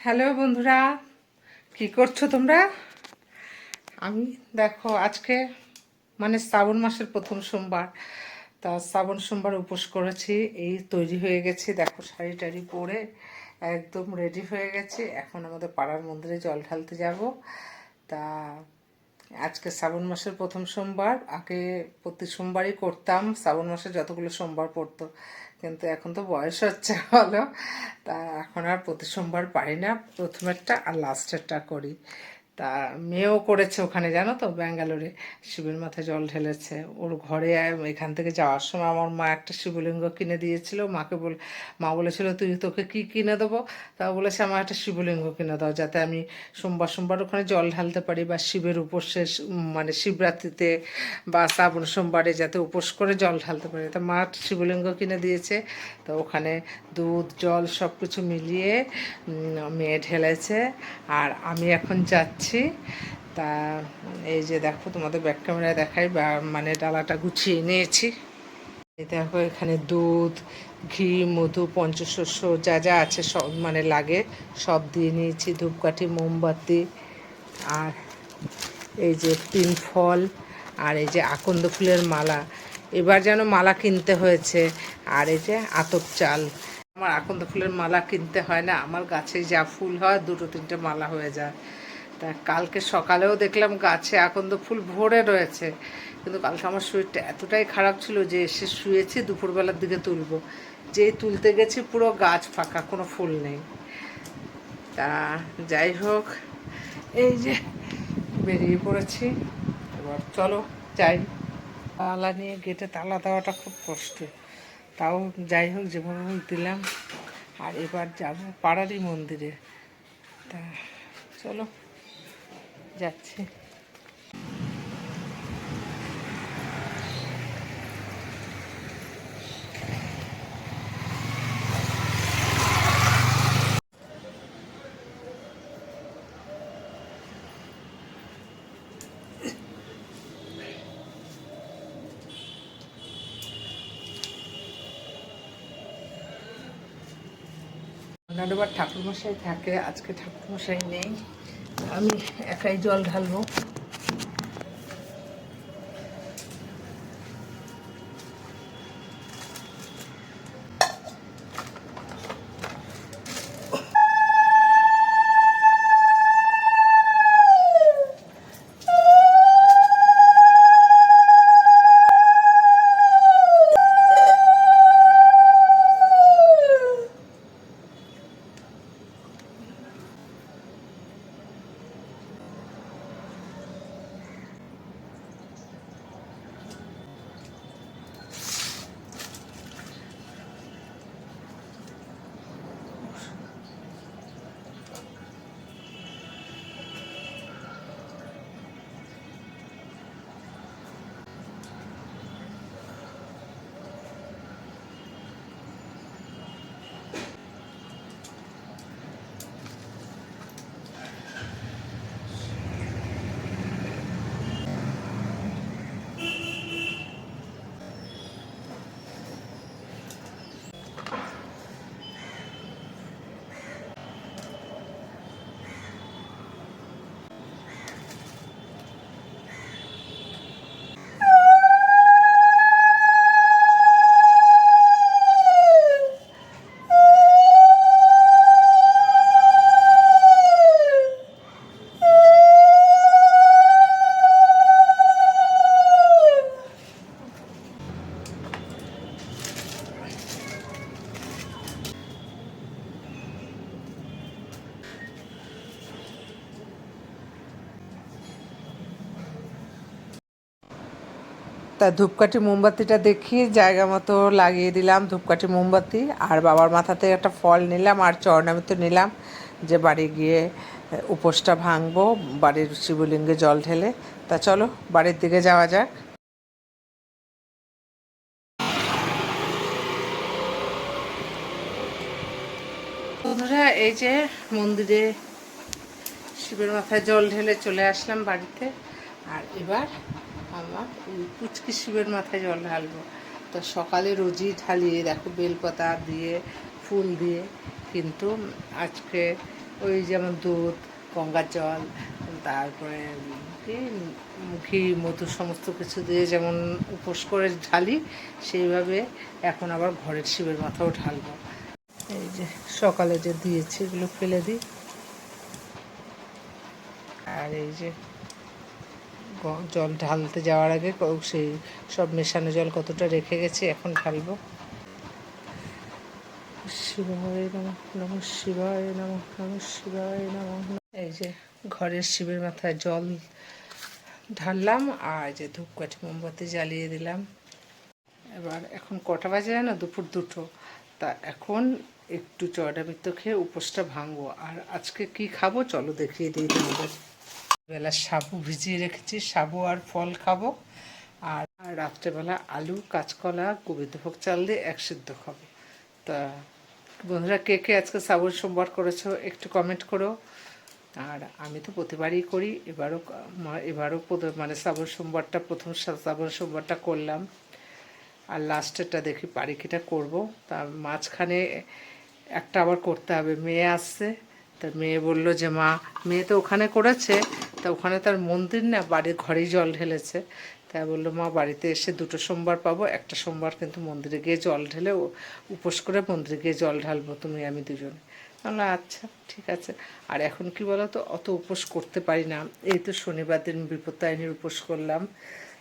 Hello বন্ধুরা, কি করছো তোমরা? আমি দেখো আজকে শ্রাবণ মাসের প্রথম সোমবার। তা শ্রাবণ সোমবার উপোস করেছি, এই তৈরি হয়ে গেছি। দেখো শাড়ি টাড়ি পরে একদম রেডি হয়ে গেছি। এখন আমাদের পাড়ার মন্দিরে জল ঢালতে যাব। তা আজকে শ্রাবণ মাসের প্রথম সোমবার। আগে প্রতি সোমবারই করতাম, শ্রাবণ মাসে যতগুলো সোমবার পড়তো, কিন্তু এখন তো বয়স হচ্ছে হলো, তা এখন আর প্রতি সোমবার পারি না। প্রথমেরটা আর লাস্টেরটা করি। তা মেয়েও করেছে ওখানে, জানো তো, ব্যাঙ্গালোরে শিবের মাথায় জল ঢেলেছে। ওর ঘরে এখান থেকে যাওয়ার সময় আমার মা একটা শিবলিঙ্গ কিনে দিয়েছিল। মা বলেছিল তোকে কি কিনে দেবো? তা বলেছে আমার একটা শিবলিঙ্গ কিনে দাও, যাতে আমি সোমবার সোমবার ওখানে জল ঢালতে পারি, বা শিবের উপোসে শিবরাত্রিতে বা শ্রাবণ সোমবারে যাতে উপোস করে জল ঢালতে পারি। তা মা শিবলিঙ্গ কিনে দিয়েছে। তো ওখানে দুধ জল সব কিছু মিলিয়ে মেয়ে ঢেলেছে, আর আমি এখন যাচ্ছি। তা এই যে দেখো, তোমাদের ব্যাক ক্যামেরায় দেখাই, ডালাটা গুছিয়ে নিয়েছি। এই দেখো এখানে দুধ, ঘি, মধু, পঞ্চশস্য যা যা আছে সব লাগে সব দিয়ে নিয়েছি। ধূপকাঠি, মোমবাতি, আর এই যে 3 ফল, আর এই যে আকন্দ ফুলের মালা। এবার যেন মালা কিনতে হয়েছে। আর এই যে আতপ চাল। আমার আকন্দ ফুলের মালা কিনতে হয় না, আমার গাছে যা ফুল হয় 2-3টে মালা হয়ে যায়। তা কালকে সকালেও দেখলাম গাছে আকন্দ ফুল ভরে রয়েছে, কিন্তু কালকে আমার শরীরটা এতটাই খারাপ ছিল যে এসে শুয়েছি, দুপুরবেলার দিকে তুলবো, যেই তুলতে গেছি পুরো গাছ ফাঁকা, কোনো ফুল নেই। তা যাই হোক, এই যে বেরিয়ে পড়েছি। এবার চলো যাই। তালা নিয়ে গেটে তালা দেওয়াটা খুব কষ্ট, তাও যাই হোক যেভাবে দিলাম। আর এবার যাব পাড়ারই মন্দিরে। তা চলো যাচ্ছি। অন্যান্যবার ঠাকুরমশাই থাকে, আজকে ঠাকুরমশাই নেই, আমি একাই জল ঢালবো। তা ধূপকাঠি মোমবাতিটা দেখি জায়গা মতো লাগিয়ে দিলাম, ধূপকাঠি মোমবাতি। আর বাবার মাথাতে একটা ফল নিলাম, আর চরণামৃত নিলাম, যে বাড়ি গিয়ে উপোসটা ভাঙবো বাড়ির শিবলিঙ্গে জল ঢেলে। তা চলো বাড়ির দিকে যাওয়া যাক। বন্ধুরা, এই যে মন্দিরে শিবের মাথায় জল ঢেলে চলে আসলাম বাড়িতে। আর এবার আমার পুচকি শিবের মাথায় জল ঢালবো। তো সকালে রোজই ঢালিয়ে দেখো, বেলপাতা দিয়ে ফুল দিয়ে, কিন্তু আজকে ওই যেমন দুধ, গঙ্গার জল, তারপরে কি ঘি, মধু সমস্ত কিছু দিয়ে যেমন উপোস করে ঢালি, সেইভাবে এখন আবার ঘরের শিবের মাথাও ঢালবো। এই যে সকালে যে দিয়েছি এগুলো ফেলে দিই। আর এই যে জল ঢালতে যাওয়ার আগে সেই সব মেশানো জল কতটা রেখে গেছি, এখন ঢালবো। শিবায় নমঃ, নমঃ শিবায় নমঃ, নমঃ শিবায় নমঃ। এই যে ঘরের শিবের মাথায় জল ঢাললাম, আর যে ধূপকাঠি মোমবাতি জ্বালিয়ে দিলাম। এবার এখন কটা বাজে জানো? দুপুর 2টো। তা এখন একটু চড়ামিত্র খেয়ে উপোসটা ভাঙবো। আর আজকে কি খাবো চলো দেখিয়ে দিই তোমাদের। বেলা সাবু ভিজিয়ে রেখেছি, সাবু আর ফল খাবো। আর রাত্রেবেলা আলু, কাঁচকলা, গোবিন্দভোগ চাল দিয়ে সিদ্ধ খাবো। তা বন্ধুরা, কে কে আজকে শ্রাবণ সোমবার করেছো একটু কমেন্ট করো। আর আমি তো প্রতিবারই করি, এবারও মানে শ্রাবণ সোমবারটা, প্রথম শ্রাবণ সোমবারটা করলাম। আর লাস্টেরটা দেখি পারি কিটা করবো। তা মাঝখানে একটা আবার করতে হবে, মেয়ে আসছে। তা মেয়ে বলল যে মা, মেয়ে তো ওখানে করেছে, তা ওখানে তার মন্দির না, বাড়ির ঘরেই জল ঢেলেছে। তাই বললো মা, বাড়িতে এসে 2টো সোমবার পাবো, একটা সোমবার কিন্তু মন্দিরে গিয়ে জল ঢেলে উপোস করে মন্দিরে গিয়ে জল ঢালবো, তুমি আমি দুজনে। বললাম আচ্ছা ঠিক আছে। আর এখন কি বলো তো, অত উপোস করতে পারি না। এই তো শনিবার দিন বিপত্তারিণীর উপোস করলাম,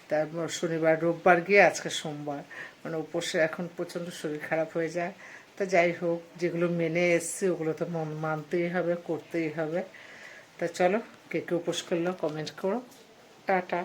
তারপর শনিবার রোববার গিয়ে আজকে সোমবার, মানে উপোসে এখন প্রচণ্ড শরীর খারাপ হয়ে যায়। তা যাই হোক, যেগুলো মেনে এসছি ওগুলো তো মানতেই হবে, করতেই হবে। তা চলো, কে কে উপোস করলো কমেন্ট করো। টাটা।